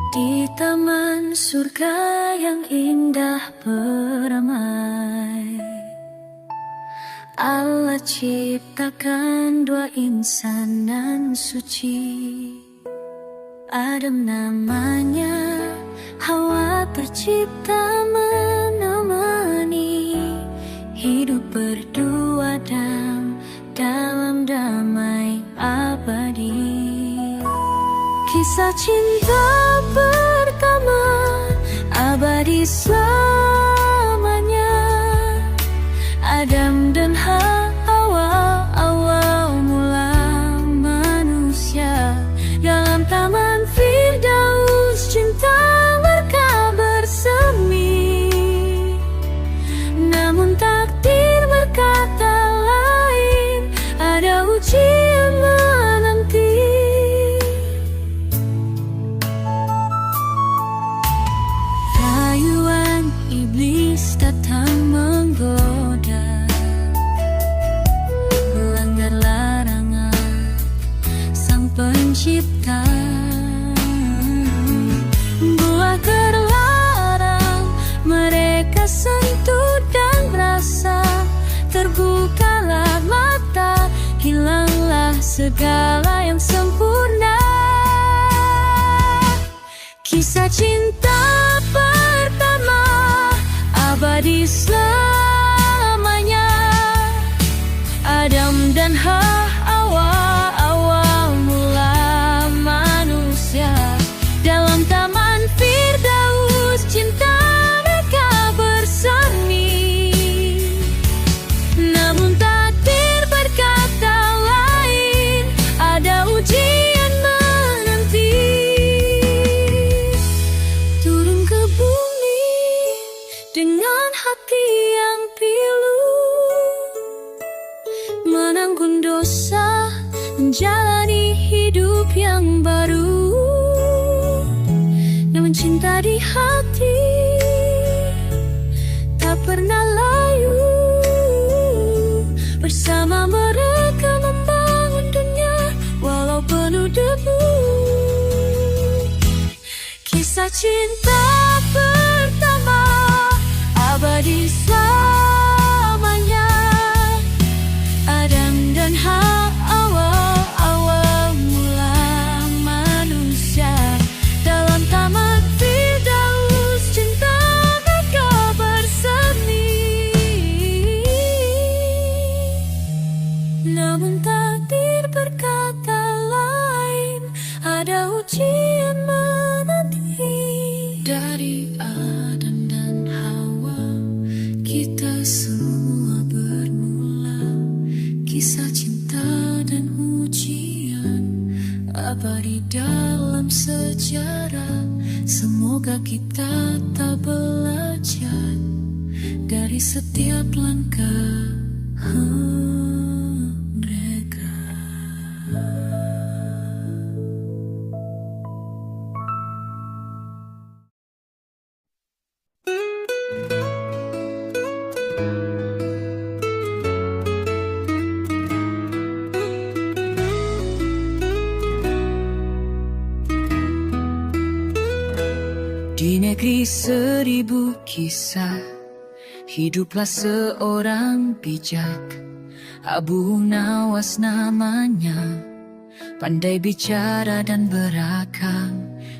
Di taman surga yang indah beramai, Allah ciptakan dua insan nan suci. Adam namanya, Hawa tercipta menemani hidup berdua dalam damai abadi. Kisah cinta pertama abadi selamanya. Adam dan Hawa awal mula manusia. Dalam taman Firdaus cinta mereka bersemi. Namun takdir berkata lain, ada ujian menanti. Rayuan iblis datang menggoda, melanggar larangan Sang Pencipta. Buah terlarang mereka sentuh dan rasa, terbukalah mata, hilanglah segala yang sempurna. Kisah cinta pertama abadi selamanya. Adam dan Hawa awal mula manusia. Dalam taman Firdaus cinta mereka bersemi. Namun takdir berkata lain, ada ujian menanti. Turun ke bumi dengan hati yang pilu, menanggung dosa, menjalani hidup yang baru. Namun cinta di hati tak pernah layu. Bersama mereka membangun dunia walau penuh debu. Kisah cinta pertama abadi selamanya. Adam dan Hawa awal mula manusia. Dalam taman Firdaus cinta mereka bersemi. Namun takdir berkata lain, ada ujian menanti. Dari Adam dan Hawa kita semua bermula. Kisah cinta dan ujian abadi dalam sejarah. Semoga kita tak belajar dari setiap langkah mereka. Di negeri 1000 kisah, hiduplah seorang bijak. Abu Nawas namanya, pandai bicara dan berakal,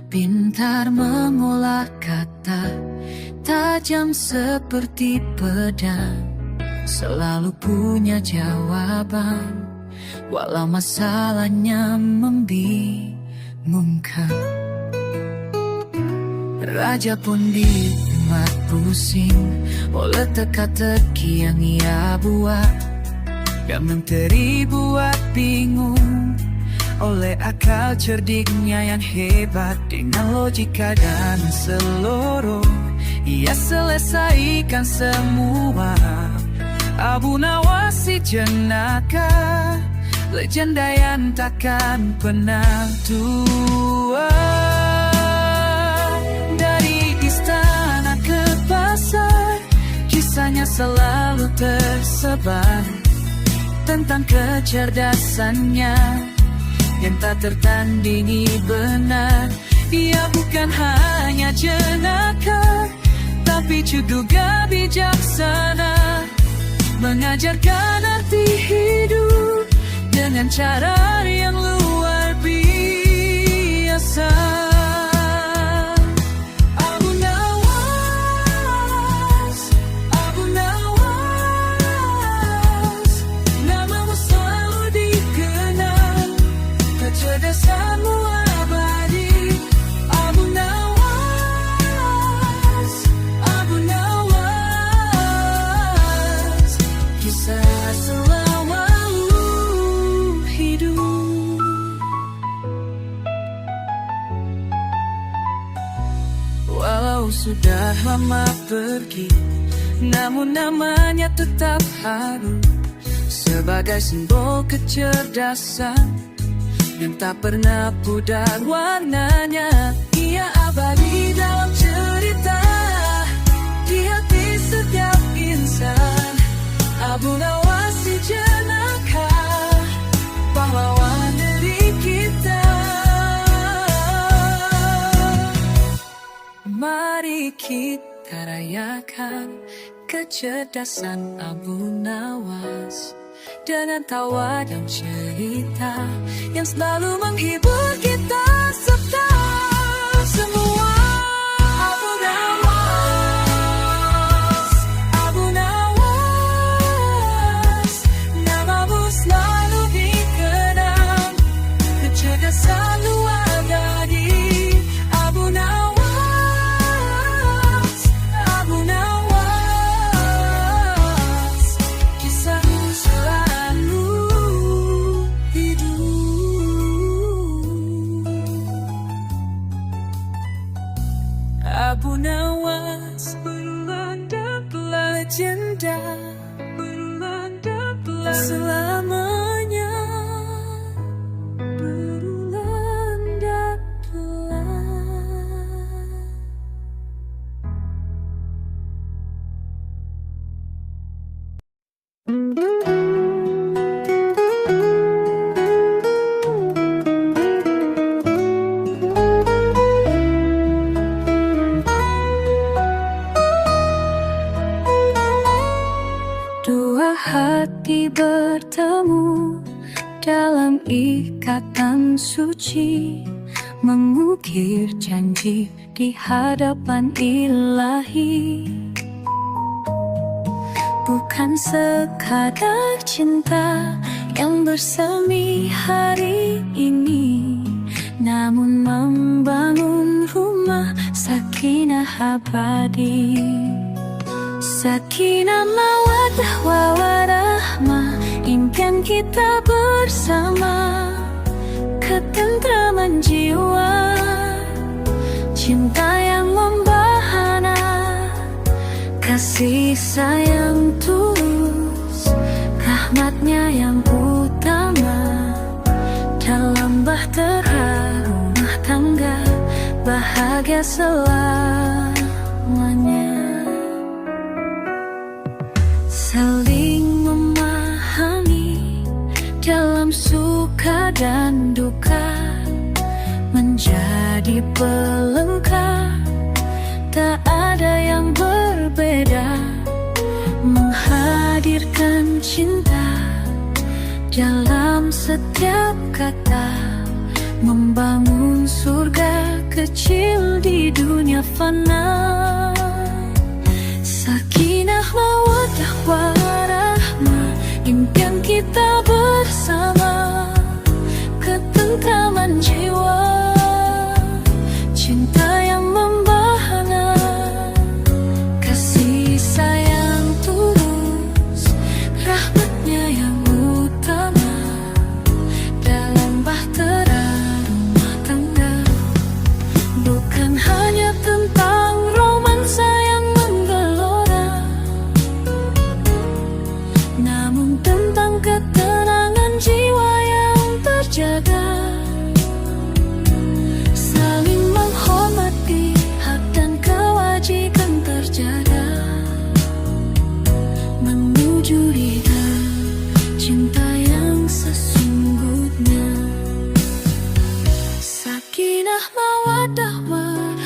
pintar mengolah kata, tajam seperti pedang, selalu punya jawaban, walau masalahnya membingungkan. Raja pun dibuat pusing oleh teka-teki yang ia buat, dan menteri buat bingung oleh akal cerdiknya yang hebat. Dengan logika dan seluruh ia selesaikan semua. Abu Nawas si jenaka, legenda yang takkan pernah tua. Dari istana ke pasar, kisahnya selalu tersebar tentang kecerdasannya yang tak tertandingi benar. Ia bukan bukan hanya jenaka, tapi juga bijaksana, mengajarkan arti hidup dengan cara yang luar biasa. Abu Nawas, Abu Nawas, namamu selalu dikenal, kecerdasanmu abadi. Abu Nawas, Abu Nawas, kisah selalu hidup. Walau sudah lama pergi, namun namanya tetap harum sebagai simbol kecerdasan yang tak pernah pudar warnanya. Ia abadi dalam cerita di hati setiap insan. Abu Nawas si jenaka, pahlawan dari kita. Mari kita rayakan kecerdasan Abu Nawas dengan tawa dan cerita yang selalu menghibur kita serta semua. Abu Nawas, Abu Nawas, namamu selalu dikenal, kecerdasan luar dari. Abu Nawas, Abu Nawas, kisahmu selalu hidup. Abu Nawas berulang dan legenda, berulang dan selamanya, berulang dan dua hati bertemu dalam ikatan suci, mengukir janji di hadapan Ilahi. Bukan sekadar cinta yang bersemi hari ini, namun membangun rumah sakinah abadi. Sakinah mawaddah warahmah, impian kita bersama, ketentraman jiwa, cinta yang membahana, kasih sayang tulus, rahmatnya yang utama, dalam bahtera rumah tangga, bahagia selamanya. Saling memahami dalam suka dan duka, menjadi pelengkap, tak ada yang berbeda, menghadirkan cinta dalam setiap kata, membangun surga kecil di dunia fana. Sakinah mawaddah warahmah, impian kita bersama, ketentraman jiwa, cinta yang membahana, kasih sayang tulus, rahmatnya yang utama, dalam bahtera rumah tangga. Bukan hanya tentang romansa yang menggelora, namun tentang ketenangan jiwa yang terjaga. Saling menghormati, hak dan kewajiban terjaga, menuju ridha cinta yang sesungguhnya. Sakinah mawaddah warahmah,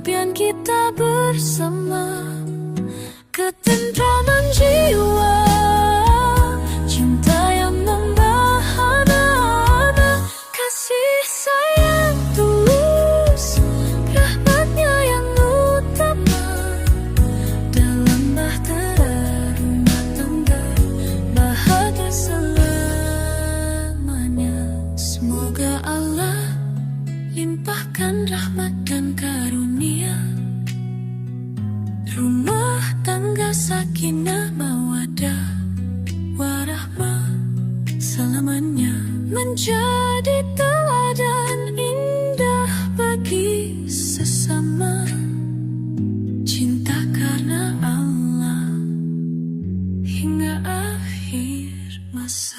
impian kita bersama, ketentraman jiwa, cinta yang membahana, kasih sayang tulus, rahmatnya yang utama, dalam bahtera rumah tangga, bahagia selamanya. Semoga Allah limpahkan rahmat dan karunia, rumah tangga sakinah mawaddah warahmah selamanya, menjadi teladan indah bagi sesama, cinta karena Allah hingga akhir masa.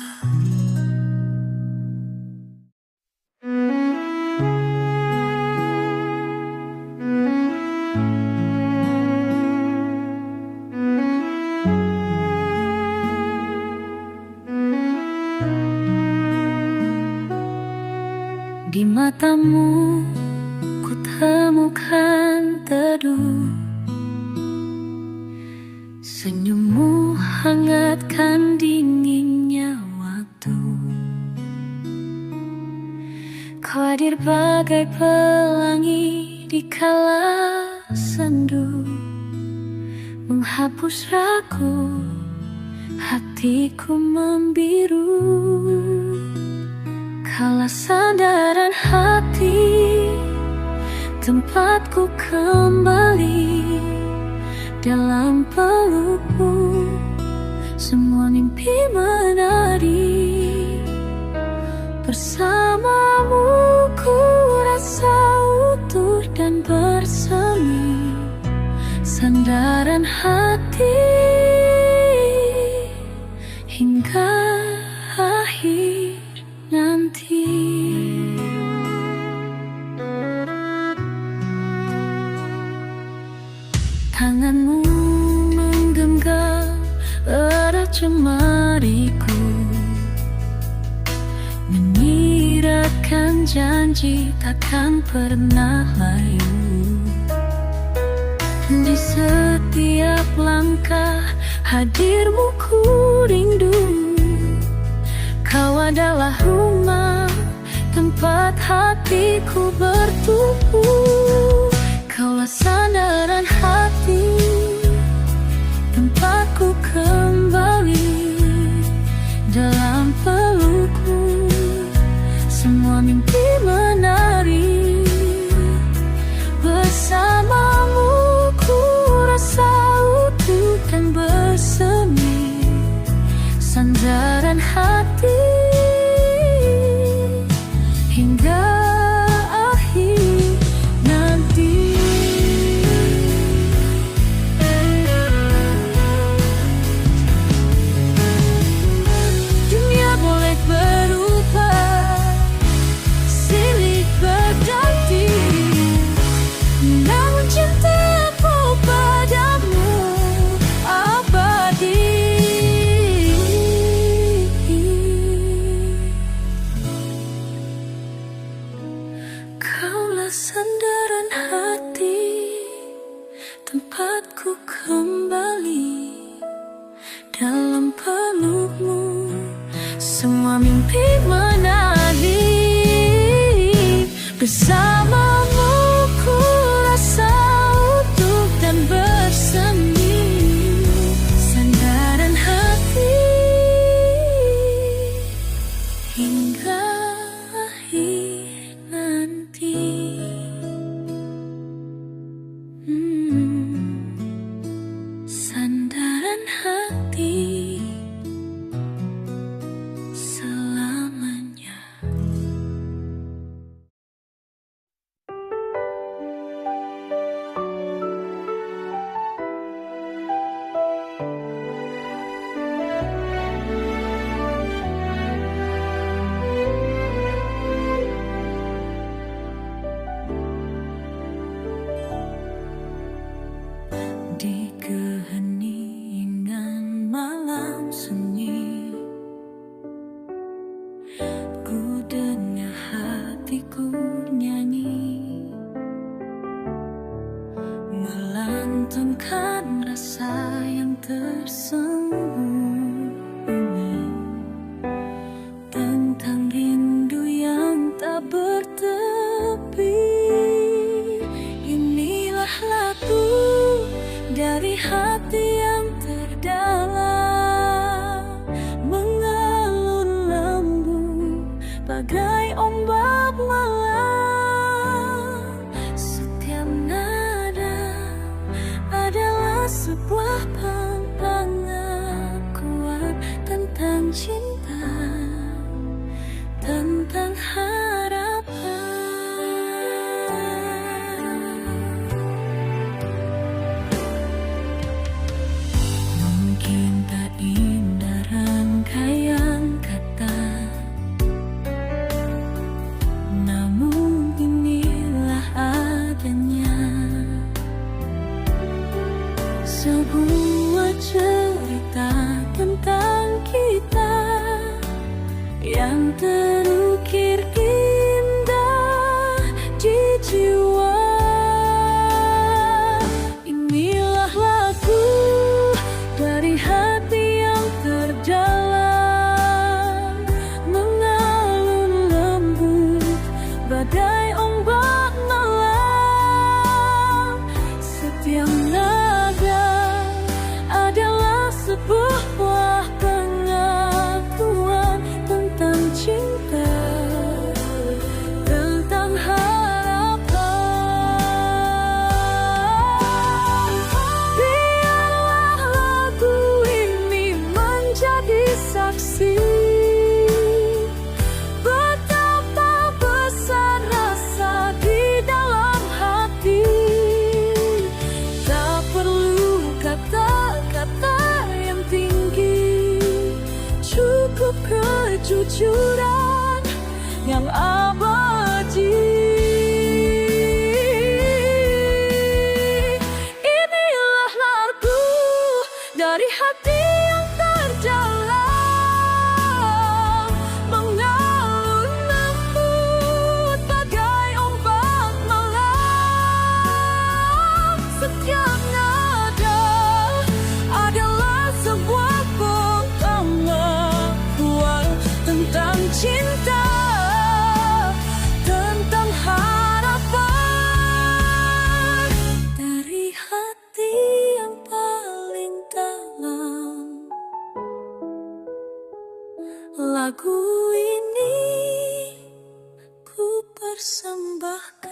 Di matamu ku temukan teduh, senyummu hangatkan dinginnya waktu. Kau hadir bagai pelangi di kala sendu, menghapus ragu, hatiku membiru. Kala sandaran hati, tempatku kembali dalam pelukmu, semua mimpi menari. Bersamamu ku rasa utuh dan bersemi, sandaran hati hingga akhir nanti. Tanganmu menggenggam erat jemariku, menyiratkan janji takkan pernah layu. Di setiap langkah hadirmu ku rindu, kau adalah rumah tempat hatiku bertumbuh. Kaulah sandaran hati, tempatku kembali dalam pelukmu, semua mimpi menari. Bersamamu ku rasa utuh dan bersemi, sandaran hati hingga akhir nanti. lantunkan rasa yang tersembunyi tentang rindu yang tak bertepi. Inilah lagu dari hati yang terdalam, mengalun lembut bagai ombak malam. Setiap nada adalah sebuah pengakuan tentang cinta, tentang harapan. Mungkin tak indah rangkaian kata, namun inilah adanya sebuah cerita tentang kita yang terukir indah di jiwa. Inilah lagu dari hati yang terdalam, mengalun lembut badai ombak malam. Setiap nada adalah sebuah pengakuan tentang cinta, tentang harapan. Biarlah lagu ini menjadi saksi betapa besar rasa di dalam hati. Tak perlu kata-kata yang tinggi, cukup kejujuran yang abadi. Inilah lagu dari hati yang terdalam, mengalun lembut bagai ombak malam. Setiap nada adalah sebuah pengakuan tentang cinta, tentang harapan. Dari hati yang paling dalam, lagu ini ku persembahkan.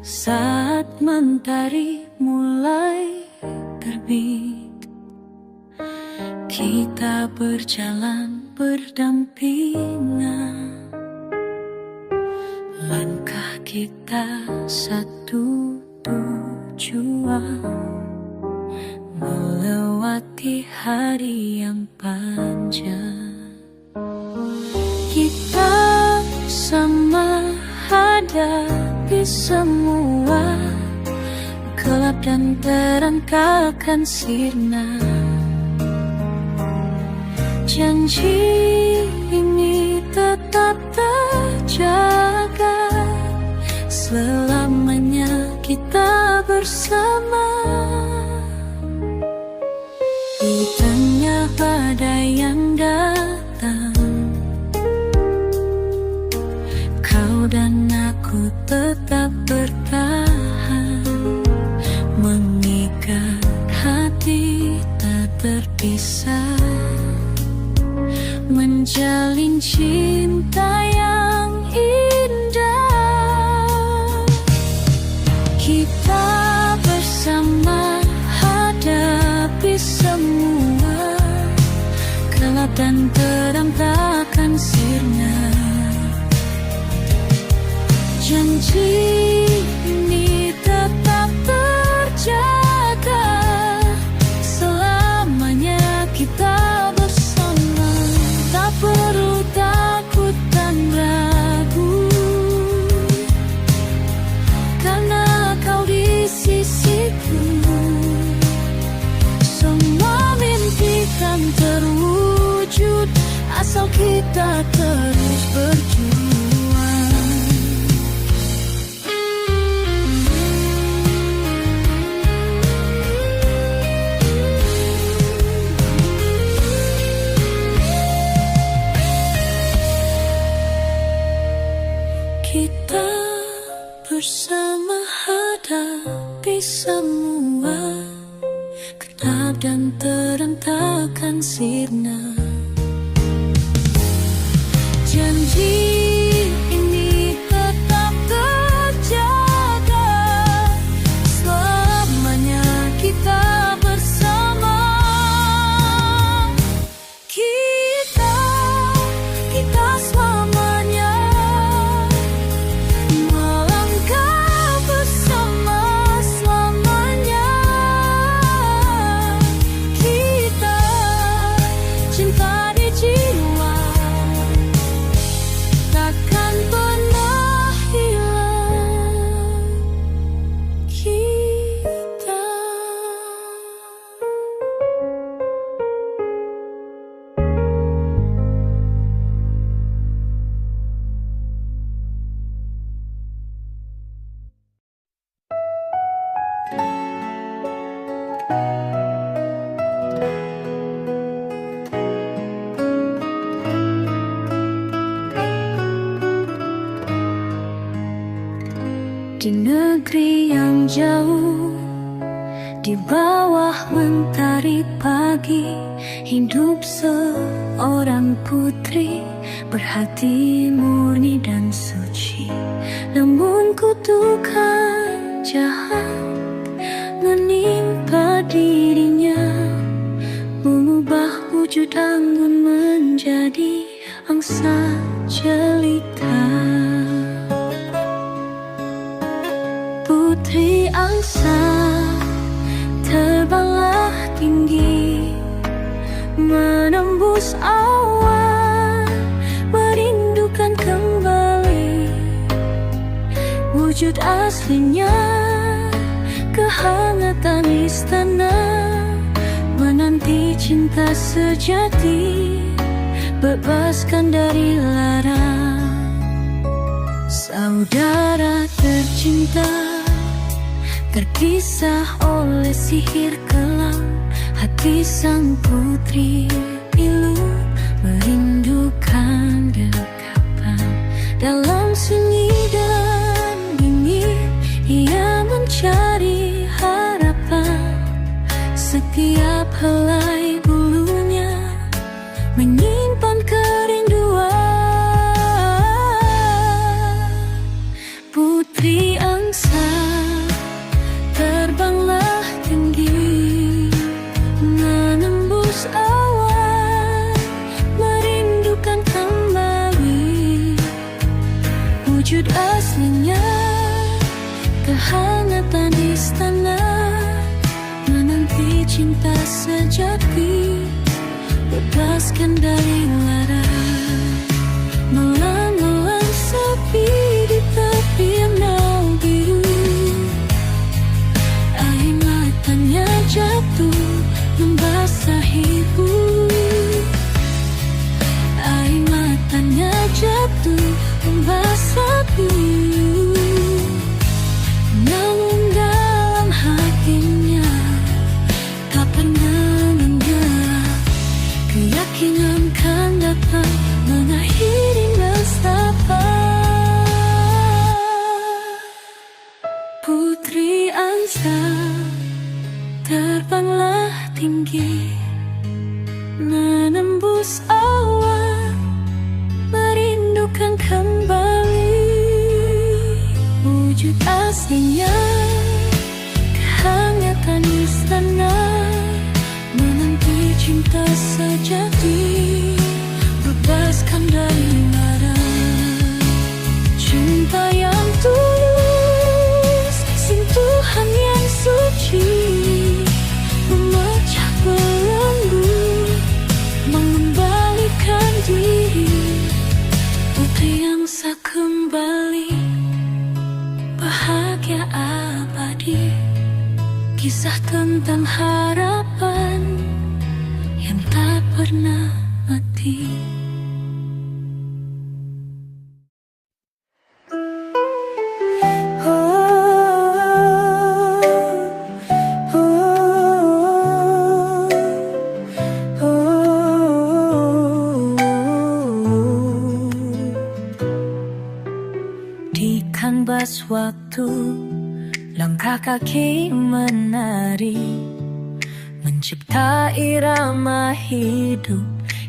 Saat mentari mulai terbit, kita berjalan berdampingan. Langkah kita satu tujuan, melewati hari yang panjang. Kita sama hadapi semua gelap dan terang akan sirna. Janji ini tetap terjaga, selamanya kita bersama. Di tengah badai yang datang, kau dan aku tetap bertahan, mengikat hati tak terpisah, menjalin cinta yang indah. Kita bersama hadapi semua gelap dan terang takkan sirna. Janji ini tetap terjaga, selamanya kita asal kita terus berjuang. Kita bersama hadapi semua, gelap dan terang takkan sirna. Janji ini tetap terjaga, selamanya kita bersama. Kita selamanya melangkah bersama selamanya. Kita cinta di jiwa takkan pernah hilang. Kita di negeri yang jauh, di bawah mentari pagi, hidup seorang putri berhati murni dan suci. Namun kutukan jahat menimpa dirinya, mengubah wujud anggun menjadi angsa jelita. Putri angsa terbanglah tinggi, menembus awan, merindukan kembali wujud aslinya, kehangatan istana, menanti cinta sejati, bebaskan dari lara. Saudara tercinta, terpisah oleh sihir kelam, hati sang putri pilu merindukan dekapan. Dalam sunyi dan dingin ia mencari harapan, setiap helai bulunya menyimpan kerinduan. Putri angsa terbanglah tinggi, menembus awan, merindukan kembali wujud aslinya, kehangatan istana, menanti cinta sejati, bebaskan dari lara. Melang-lang sepi di tepi danau biru, air matanya jatuh membasahi bulu. Air matanya jatuh membasahi bulu. Namun dalam hatinya tak pernah menyerah, keyakinan kan datang mengakhiri nestapa. Putri angsa terbanglah tinggi, menembus awan, merindukan kembali wujud aslinya, kehangatan istana, menanti cinta sejati, bebaskan dari lara. Cinta yang tulus, sentuhan yang suci, memecah belenggu, mengembalikan diri. Putri angsa kembali bahagia. Langkah kaki menari, mencipta irama hidup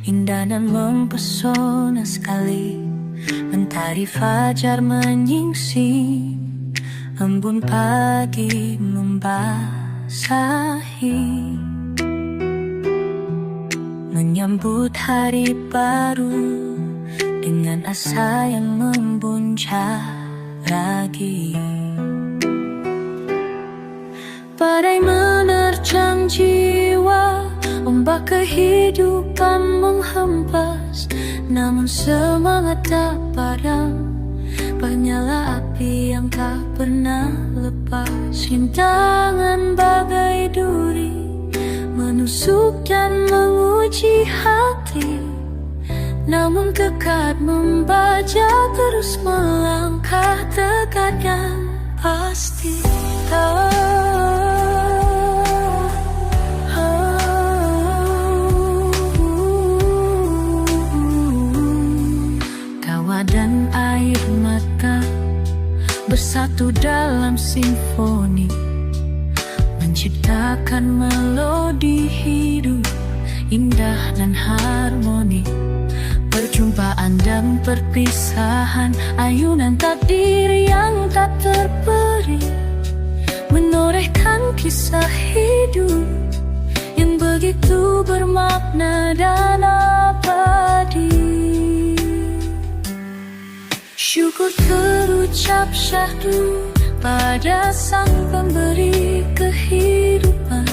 indah dan mempesona sekali. Mentari fajar menyingsing, embun pagi membasahi, menyambut hari baru dengan asa yang membuncah lagi. Badai menerjang jiwa, ombak kehidupan menghempas, namun semangat tak padam, menyala api yang tak pernah lepas. Rintangan bagai duri menusuk dan menguji hati, namun tekad membaja terus melangkah tegak dan pasti. Tawa dan air mata bersatu dalam simfoni, menciptakan melodi hidup indah dan harmoni. Perjumpaan dan perpisahan, ayunan takdir yang tak terperi, menorehkan kisah hidup yang begitu bermakna dan abadi. Syukur terucap syahdu pada sang pemberi kehidupan,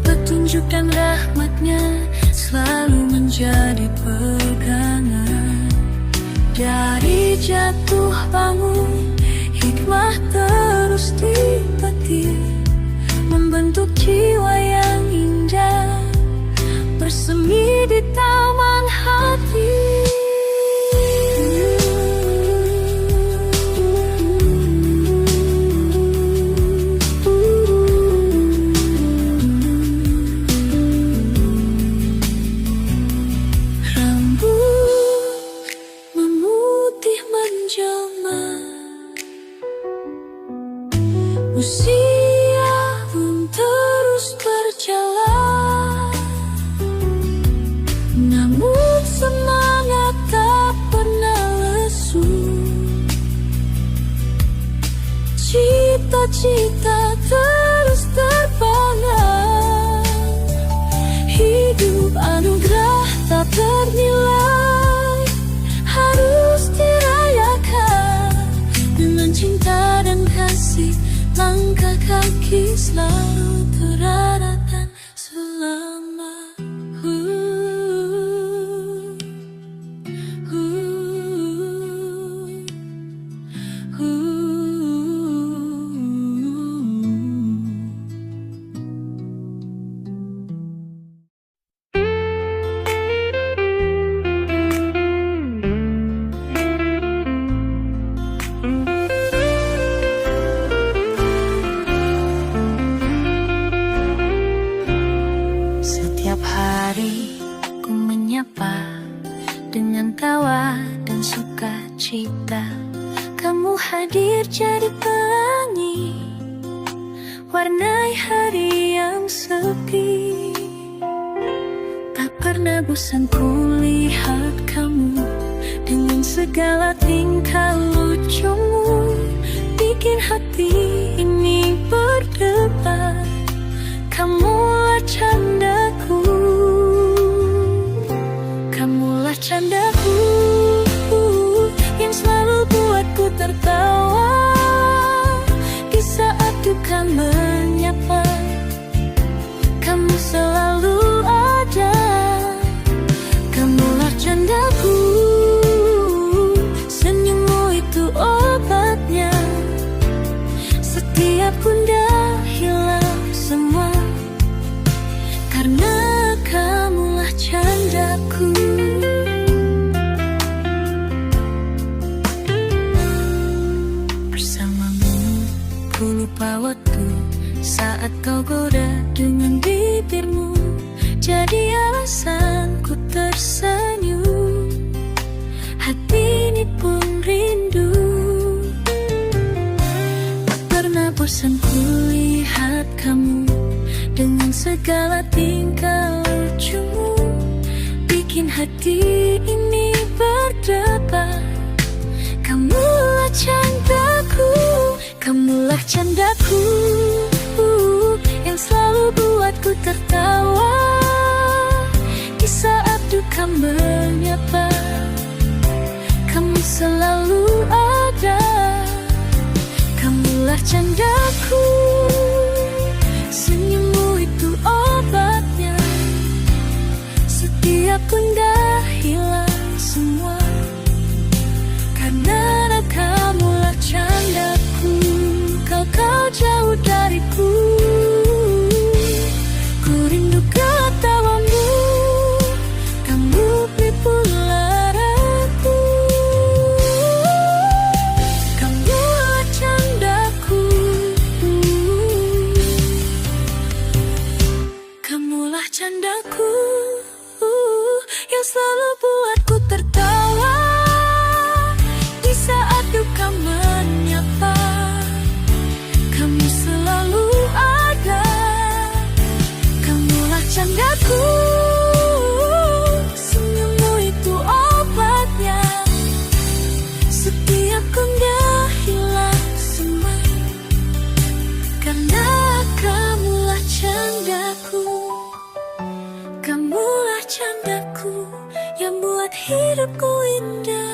petunjuk dan rahmatnya selalu menjadi pegangan. Dari jatuh bangun, hikmah terus dipetik, membentuk jiwa yang indah, bersemi di taman hati. Usia pun terus berjalan, namun semangat tak pernah lesu. Cita-cita terus terbangun, hidup anugerah tak ternilai, harus dirayakan dengan cinta dan kasih. Langkah kaki selalu terarah dan selamat. Dengan tawa dan sukacita, kamu hadir jadi pelangi, warnai hari yang sepi. Tak pernah bosan kulihat kamu dengan segala tingkah lucumu, bikin hati ini berdebar. Kamulah candaku, kamulah candaku yang selalu buatku tertawa di saat duka menyapa. Kamu selalu ada, kamulah candaku, senyummu itu obatnya. Setiap gundah hilang semua, karena kamulah candaku. Bersamamu ku lupa waktu saat kau goda dengan bibirmu, jadi alasan ku tersenyum. Hati ini pun rindu, tak pernah bosan ku kamu. Dengan segala tingkah lucumu, bikin hati ini berdebar. Kamulah candaku, kamulah candaku, yang selalu buatku tertawa di saat duka menyapa. Kamu selalu ada, kamulah candaku. Senyummu itu obatnya, setiap gundah hilang semua. Karena kamulah candaku, kau jauh dariku. Ku rindu ketawamu, kamu pelipur laraku. Kamulah candaku, kamulah candaku, yang selalu buatku tertawa di saat duka menyapa. Kamu selalu ada, kamulah candaku. Senyummu itu obatnya, setiap gundah hilang semua. Karena kamulah candaku, kamulah candaku, yang buat hidupku indah.